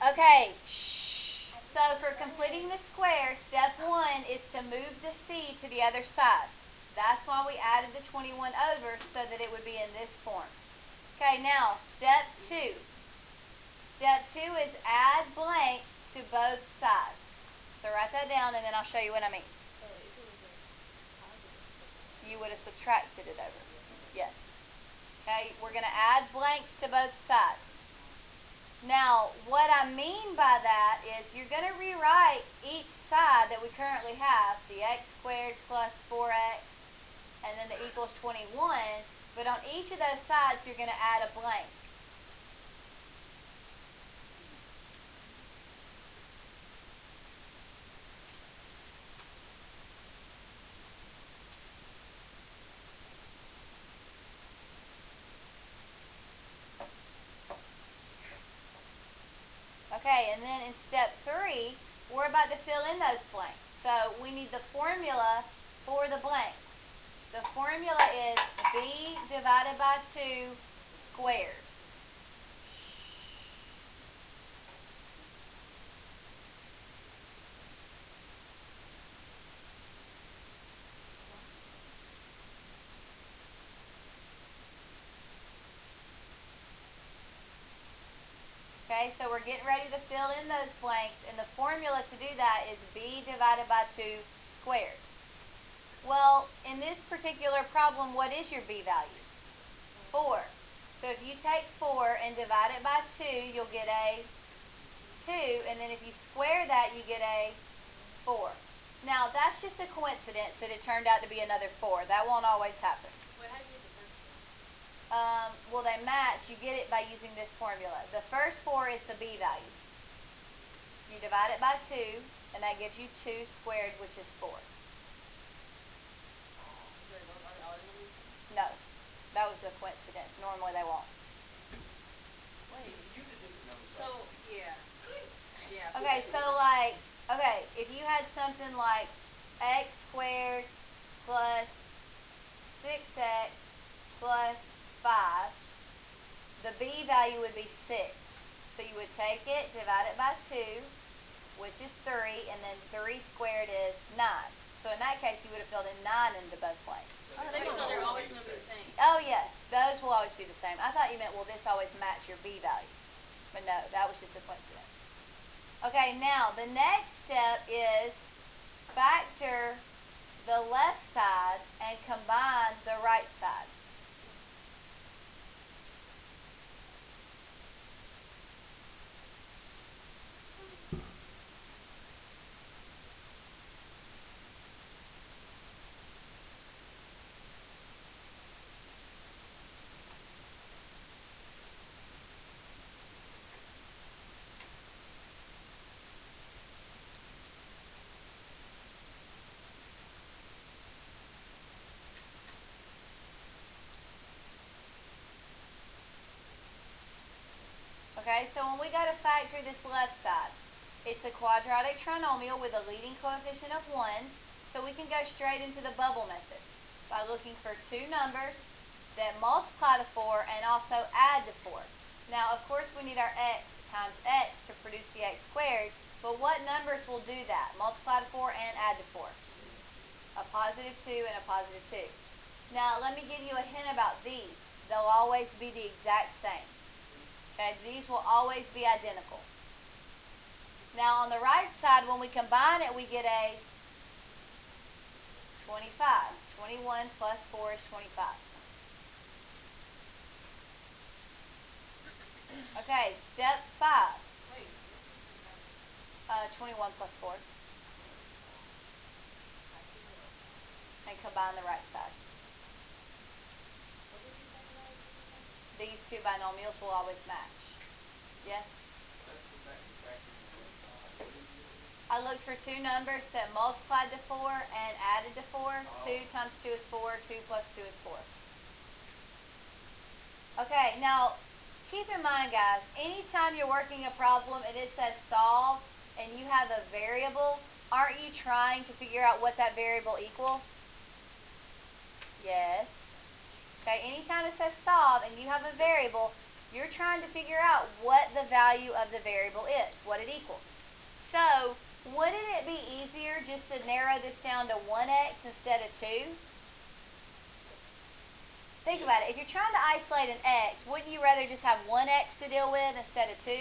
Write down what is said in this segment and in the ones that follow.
Okay, shh. So for completing the square, step 1 is to move the C to the other side. That's why we added the 21 over, so that it would be in this form. Okay, now step 2. Step 2 is add blanks to both sides. So write that down and then I'll show you what I mean. You would have subtracted it over. Yes. Okay, we're going to add blanks to both sides. Now, what I mean by that is you're going to rewrite each side that we currently have, the x squared plus 4x, and then the equals 21, but on each of those sides you're going to add a blank. Okay, and then in step 3, we're about to fill in those blanks. So we need the formula for the blanks. The formula is b divided by 2 squared. Okay, so we're getting ready to fill in those blanks, and the formula to do that is b divided by 2 squared. Well, in this particular problem, what is your b value? 4. So if you take 4 and divide it by 2, you'll get a 2, and then if you square that, you get a 4. Now, that's just a coincidence that it turned out to be another 4. That won't always happen. Wait, how do you get the first Well, they match. You get it by using this formula. The first 4 is the b value. You divide it by 2, and that gives you 2 squared, which is 4. No, that was a coincidence. Normally they won't. So, yeah. Yeah. Okay, so if you had something like x squared plus 6x plus 5, the b value would be 6. So you would take it, divide it by 2, which is 3, and then 3 squared is 9. So in that case, you would have filled in 9 into both blanks. So they're always going to be the same. Oh, yes. Those will always be the same. I thought you meant, well, this always match your b value. But no, that was just a coincidence. Okay, now the next step is factor the left side and combine the right side. Okay, so when we go to factor this left side, it's a quadratic trinomial with a leading coefficient of 1, so we can go straight into the bubble method by looking for two numbers that multiply to 4 and also add to 4. Now, of course, we need our x times x to produce the x squared, but what numbers will do that? Multiply to 4 and add to 4. A positive 2 and a positive 2. Now, let me give you a hint about these. They'll always be the exact same. Okay, these will always be identical. Now on the right side, when we combine it, we get a 25. 21 plus 4 is 25. Okay, step 5. 21 plus 4. And combine the right side. These two binomials will always match. Yes? I looked for two numbers that multiplied to 4 and added to 4. 2 times 2 is 4. 2 plus 2 is 4. Okay, now keep in mind, guys, anytime you're working a problem and it says solve and you have a variable, aren't you trying to figure out what that variable equals? Yes. Okay, anytime it says solve and you have a variable, You're trying to figure out what the value of the variable is, what it equals. So, wouldn't it be easier just to narrow this down to 1x instead of 2? Think about it. If you're trying to isolate an x, wouldn't you rather just have 1x to deal with instead of 2?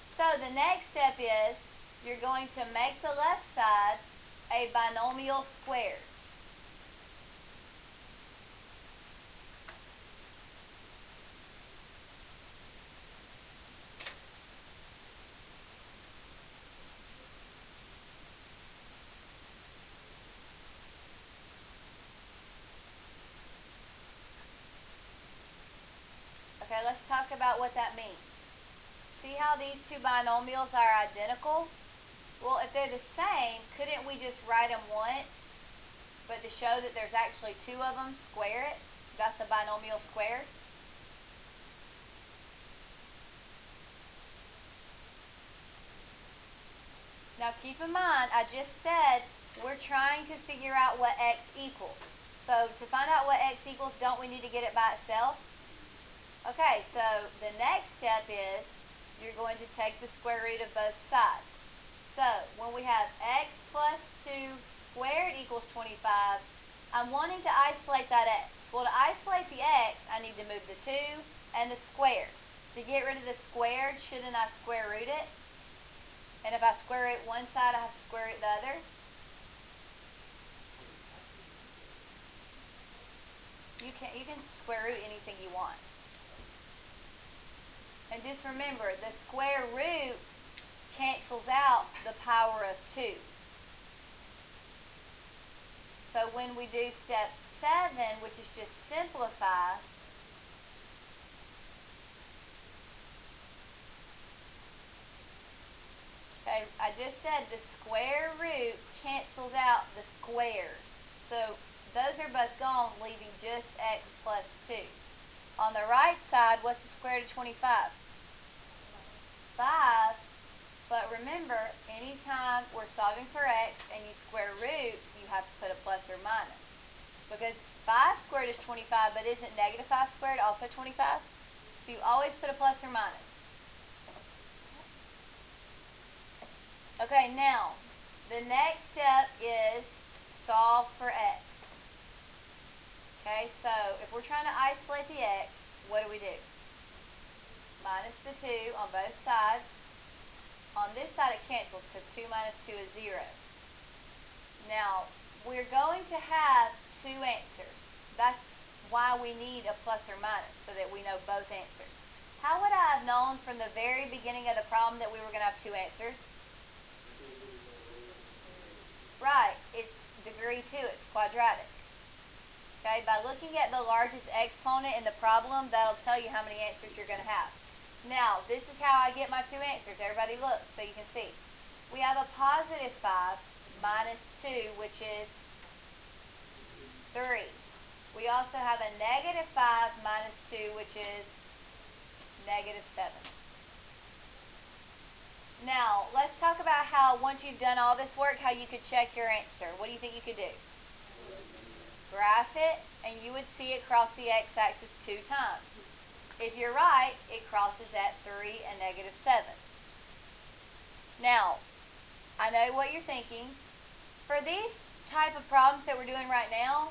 So the next step is you're going to make the left side a binomial squared. Okay, let's talk about what that means. See how these two binomials are identical? Well, if they're the same, couldn't we just write them once, but to show that there's actually two of them, square it? That's a binomial squared. Now keep in mind, I just said we're trying to figure out what x equals. So to find out what x equals, don't we need to get it by itself? Okay, so the next step is you're going to take the square root of both sides. So when we have x plus 2 squared equals 25, I'm wanting to isolate that x. Well, to isolate the x, I need to move the 2 and the squared. To get rid of the squared, shouldn't I square root it? And if I square root one side, I have to square root the other. You can square root anything you want. And just remember, the square root cancels out the power of 2. So when we do step 7, which is just simplify, okay, I just said the square root cancels out the squared. So those are both gone, leaving just x plus 2. On the right side, what's the square root of 25? 5. But remember, anytime we're solving for x and you square root, you have to put a plus or minus. Because 5 squared is 25, but isn't negative 5 squared also 25? So you always put a plus or minus. Okay, now, the next step is solve for x. Okay, so if we're trying to isolate the x, what do? Minus the 2 on both sides. On this side it cancels because 2 minus 2 is 0. Now, we're going to have two answers. That's why we need a plus or minus, so that we know both answers. How would I have known from the very beginning of the problem that we were going to have two answers? Right, it's degree 2, it's quadratic. Okay, by looking at the largest exponent in the problem, that'll tell you how many answers you're going to have. Now, this is how I get my two answers. Everybody look so you can see. We have a positive 5 minus 2, which is 3. We also have a negative 5 minus 2, which is negative 7. Now, let's talk about how, once you've done all this work, how you could check your answer. What do you think you could do? Graph it, and you would see it cross the x-axis 2 times. If you're right, it crosses at 3 and negative 7. Now, I know what you're thinking. For these type of problems that we're doing right now,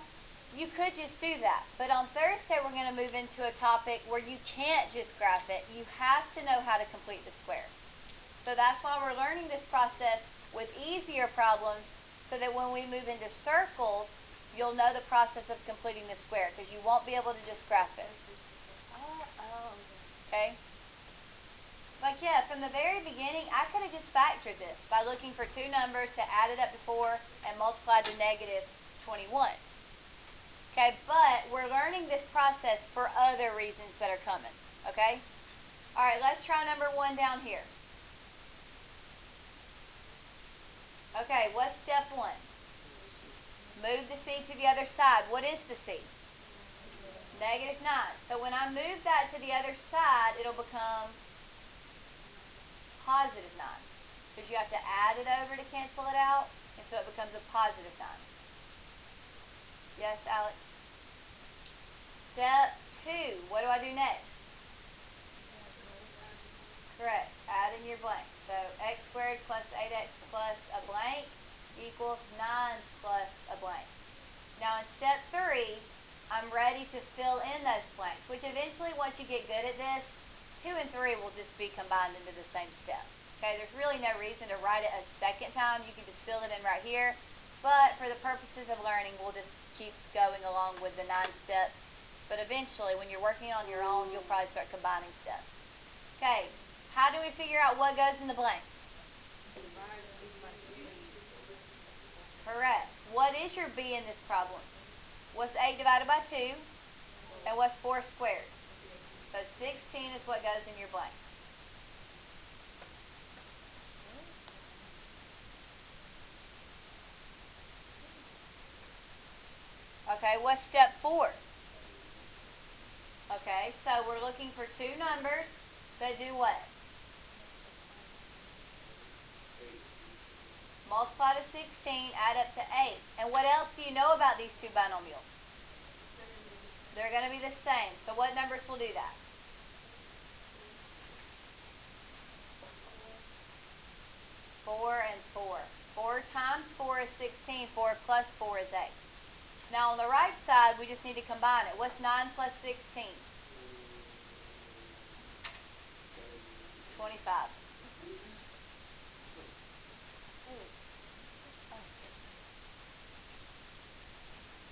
you could just do that. But on Thursday, we're going to move into a topic where you can't just graph it. You have to know how to complete the square. So that's why we're learning this process with easier problems, so that when we move into circles, you'll know the process of completing the square, because you won't be able to just graph it. Okay? Like, yeah, from the very beginning, I could have just factored this by looking for two numbers that added up to 4 and multiplied to negative 21. Okay, but we're learning this process for other reasons that are coming. Okay? All right, let's try number 1 down here. Okay, what's step 1? Move the c to the other side. What is the c? Negative 9. So when I move that to the other side, it'll become positive 9. Because you have to add it over to cancel it out. And so it becomes a positive 9. Yes, Alex? Step 2. What do I do next? your blank. So x squared plus 8x plus a blank equals 9 plus a blank. Now in step 3, I'm ready to fill in those blanks, which eventually, once you get good at this, 2 and 3 will just be combined into the same step. Okay, there's really no reason to write it a second time. You can just fill it in right here. But for the purposes of learning, we'll just keep going along with the 9 steps. But eventually, when you're working on your own, you'll probably start combining steps. Okay, how do we figure out what goes in the blanks? Correct. What is your b in this problem? What's 8 divided by 2? And what's 4 squared? So 16 is what goes in your blanks. Okay, what's step 4? Okay, so we're looking for 2 numbers that do what? Multiply to 16, add up to 8. And what else do you know about these 2 binomials? They're going to be the same. So what numbers will do that? 4 and 4. 4 times 4 is 16. 4 plus 4 is 8. Now on the right side, we just need to combine it. What's 9 plus 16? 25.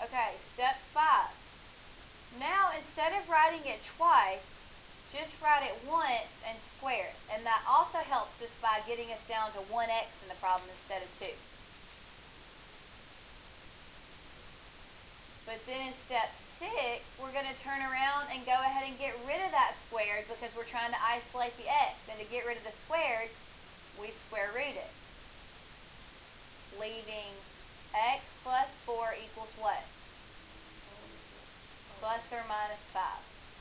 Okay, step 5. Now instead of writing it twice, just write it once and square it. And that also helps us by getting us down to 1x in the problem instead of 2. But then in step 6, we're going to turn around and go ahead and get rid of that squared because we're trying to isolate the x. And to get rid of the squared, we square root it, leaving x plus 4 equals what? Plus or minus 5.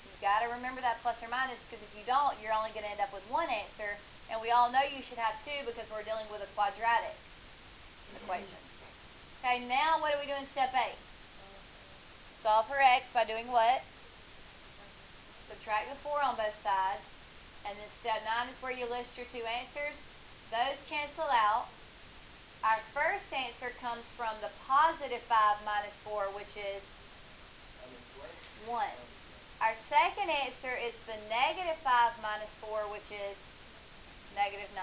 You've got to remember that plus or minus, because if you don't, you're only going to end up with one answer. And we all know you should have 2 because we're dealing with a quadratic equation. Okay, now what do we do in step 8? Solve for x by doing what? Subtract the 4 on both sides. And then step 9 is where you list your 2 answers. Those cancel out. Our first answer comes from the positive 5 minus 4, which is 1. Our second answer is the negative 5 minus 4, which is negative 9.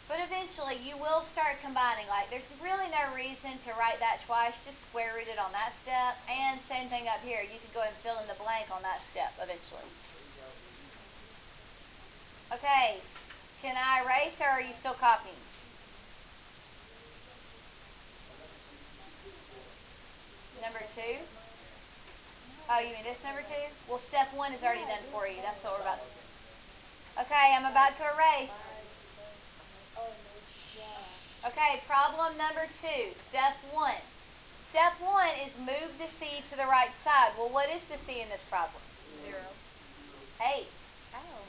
But eventually, you will start combining. Like, there's really no reason to write that twice. Just square root it on that step. And same thing up here. You can go ahead and fill in the blank on that step eventually. Okay. Can I erase, or are you still copying? Number 2? Oh, you mean this number 2? Well, step 1 is already done for you. That's what we're about to do. Okay, I'm about to erase. Okay, problem number 2, step 1. Step 1 is move the c to the right side. Well, what is the c in this problem? 0. 8. Oh.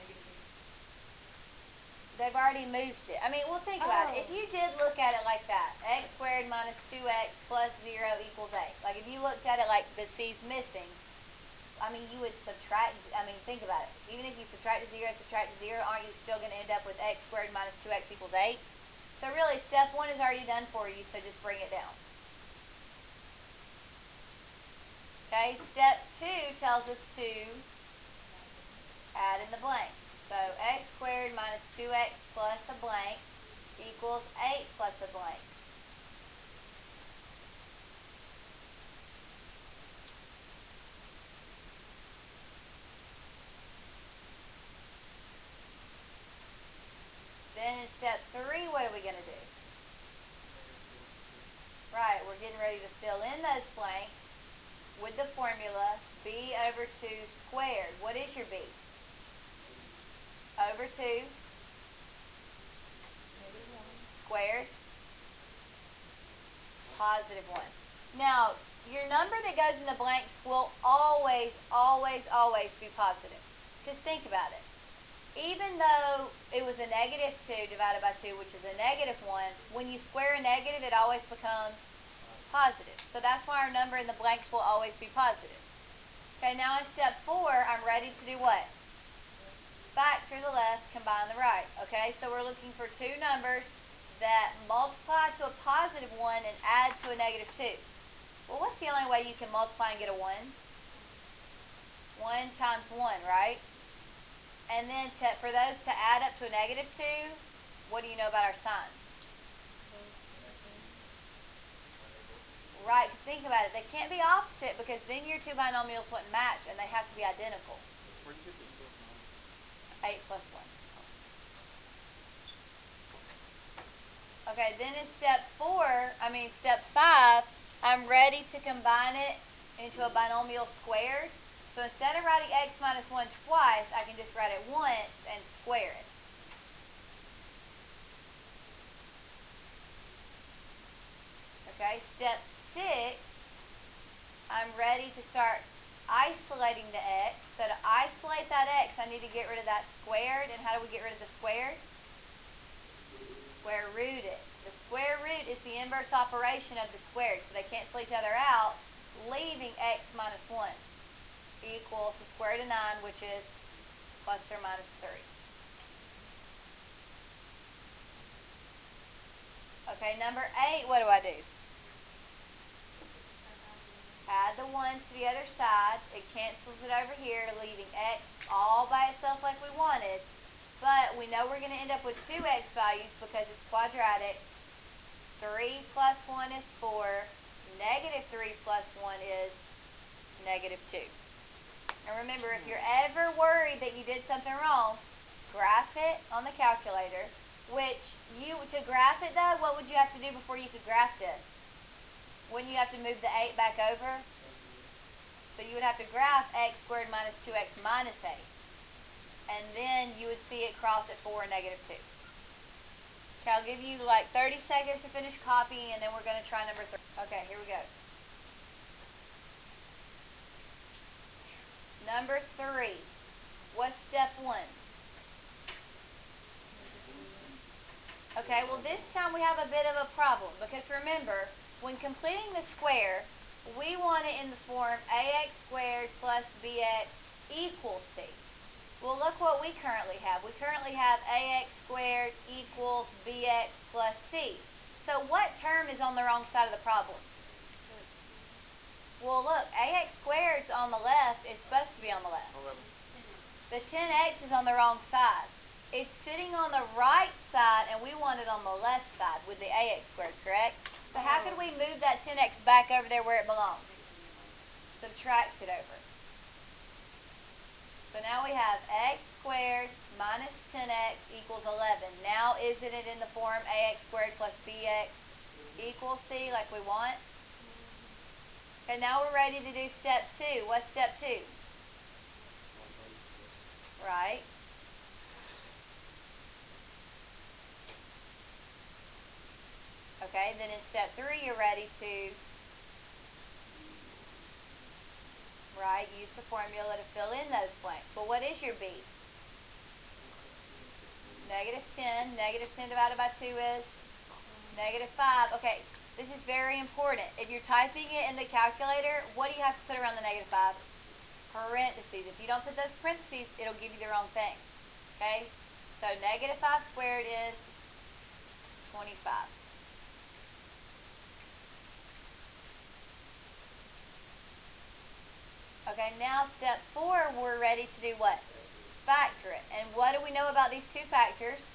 They've already moved it. I mean, well, think about it. If you did look at it like that, x squared minus 2x plus 0 equals 8. Like, if you looked at it like the c's missing, I mean, you would subtract, I mean, think about it. Even if you subtract the 0, aren't you still going to end up with x squared minus 2x equals 8? So really, step 1 is already done for you, so just bring it down. Okay, step 2 tells us to add in the blanks. So x squared minus 2x plus a blank equals 8 plus a blank. Then in step 3, what are we going to do? Right, we're getting ready to fill in those blanks with the formula b over 2 squared. What is your b? Over 2 squared, positive 1. Now, your number that goes in the blanks will always, always, always be positive. Because think about it. Even though it was a negative 2 divided by 2, which is a negative 1, when you square a negative, it always becomes positive. So that's why our number in the blanks will always be positive. Okay, now in step 4, I'm ready to do what? factor the left, combine the right. Okay, so we're looking for two numbers that multiply to a positive 1 and add to a negative 2. Well, what's the only way you can multiply and get a 1? 1 times 1, right? And then for those to add up to a negative 2, what do you know about our signs? Right, because think about it. They can't be opposite because then your two binomials wouldn't match and they have to be identical. 8 plus 1. Okay, then in step 5, I'm ready to combine it into a binomial squared. So instead of writing x minus 1 twice, I can just write it once and square it. Okay, step 6, I'm ready to start isolating the x. So to isolate that x, I need to get rid of that squared. And how do we get rid of the squared? Square root it. The square root is the inverse operation of the squared, so they cancel each other out, leaving x minus 1 equals the square root of 9, which is plus or minus 3. Okay, number 8, what do I do? Add the 1 to the other side. It cancels it over here, leaving x all by itself like we wanted. But we know we're going to end up with two x values because it's quadratic. 3 plus 1 is 4. Negative 3 plus 1 is negative 2. And remember, if you're ever worried that you did something wrong, graph it on the calculator. To graph it though, what would you have to do before you could graph this? Wouldn't you have to move the 8 back over? So you would have to graph x squared minus 2x minus 8. And then you would see it cross at 4 and negative 2. Okay, I'll give you like 30 seconds to finish copying, and then we're going to try number 3. Okay, here we go. Number 3. What's step 1? Okay, well this time we have a bit of a problem because remember, when completing the square, we want it in the form ax squared plus bx equals c. Well, look what we currently have. We currently have ax squared equals bx plus c. So what term is on the wrong side of the problem? Well, look, ax squared's on the left. It's supposed to be on the left. The 10x is on the wrong side. It's sitting on the right side, and we want it on the left side with the ax squared, correct? So how could we move that 10x back over there where it belongs? Subtract it over. So now we have x squared minus 10x equals 11. Now isn't it in the form ax squared plus bx equals c like we want? Okay, now we're ready to do step 2. What's step 2? Right. Okay, then in step 3, you're ready to, use the formula to fill in those blanks. Well, what is your b? Negative 10. Negative 10 divided by 2 is negative 5. Okay, this is very important. If you're typing it in the calculator, what do you have to put around the negative 5? Parentheses. If you don't put those parentheses, it'll give you the wrong thing. Okay, so negative 5 squared is 25. Okay, now step 4, we're ready to do what? Factor it. And what do we know about these two factors?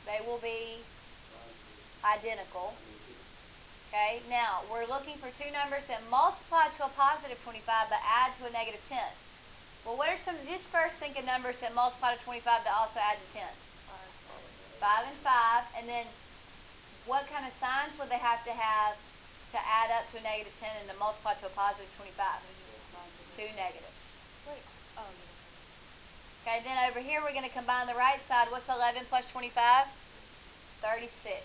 They will be identical. Okay, now we're looking for two numbers that multiply to a positive 25 but add to a negative 10. Well, what are some, just first think of numbers that multiply to 25 that also add to 10. 5 and 5, and then what kind of signs would they have to add up to a negative 10 and to multiply to a positive 25? Two negatives. Okay, then over here we're going to combine the right side. What's 11 plus 25? 36.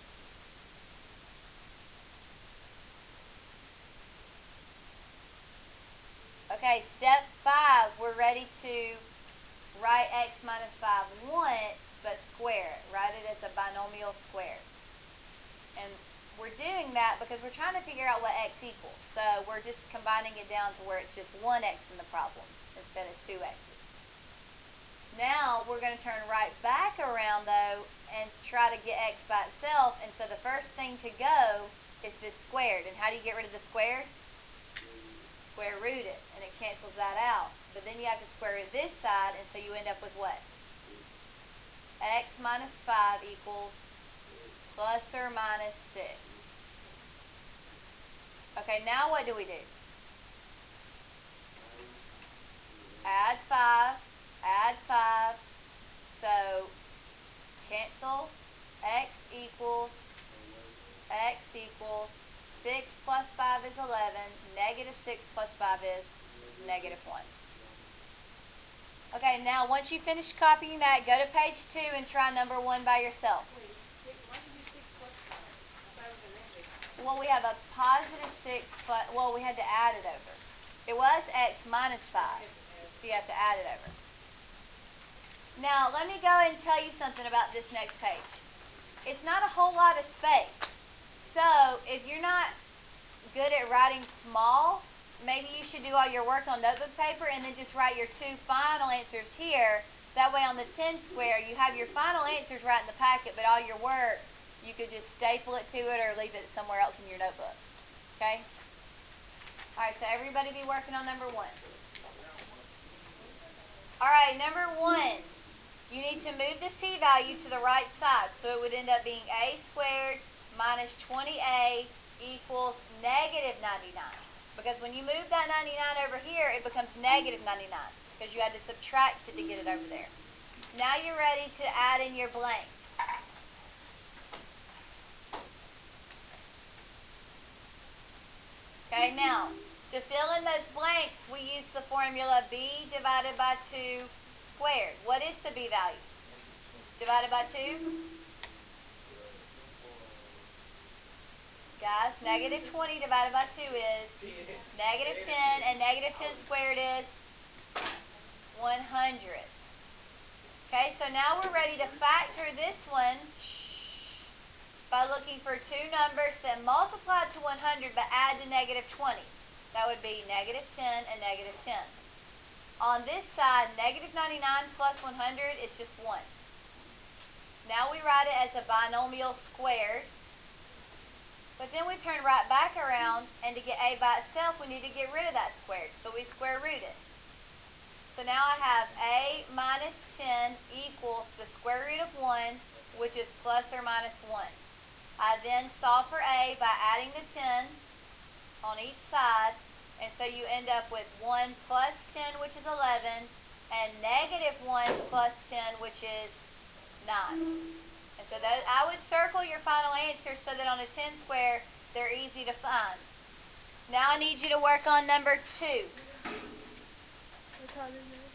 Okay, step 5, we're ready to write x minus 5 once, but square it. Write it as a binomial square. And we're doing that because we're trying to figure out what x equals. So we're just combining it down to where it's just one x in the problem instead of two x's. Now we're going to turn right back around though and try to get x by itself. And so the first thing to go is this squared. And how do you get rid of the squared? Square root it, and it cancels that out. But then you have to square root this side, and so you end up with what? X minus 5 equals plus or minus 6. Okay, now what do we do? Add 5, add 5, so cancel, x equals 6 plus 5 is 11, negative 6 plus 5 is negative 1. Okay, now once you finish copying that, go to page 2 and try number 1 by yourself. Why did you do 6 plus 5? I thought it was a negative. Well, we have a positive 6 plus, well, we had to add it over. It was x minus 5, so you have to add it over. Now, let me go and tell you something about this next page. It's not a whole lot of space. So, if you're not good at writing small, maybe you should do all your work on notebook paper and then just write your 2 final answers here. That way on the 10 square, you have your final answers right in the packet, but all your work, you could just staple it to it or leave it somewhere else in your notebook. Okay? Alright, so everybody be working on number 1. Alright, number 1. You need to move the c value to the right side. So it would end up being a squared minus 20a equals negative 99. Because when you move that 99 over here, it becomes negative 99. Because you had to subtract it to get it over there. Now you're ready to add in your blanks. Okay, now, to fill in those blanks, we use the formula b divided by 2 squared. What is the b value? Divided by 2? Guys, negative 20 divided by 2 is negative 10, and negative 10 squared is 100. Okay, so now we're ready to factor this one by looking for 2 numbers that multiply to 100 but add to negative 20. That would be negative 10 and negative 10. On this side, negative 99 plus 100 is just 1. Now we write it as a binomial squared. But then we turn right back around, and to get a by itself, we need to get rid of that squared. So we square root it. So now I have a minus 10 equals the square root of 1, which is plus or minus 1. I then solve for a by adding the 10 on each side, and so you end up with 1 plus 10, which is 11, and negative 1 plus 10, which is 9. And so I would circle your final answers so that on a 10 square, they're easy to find. Now I need you to work on number 2. What time is it?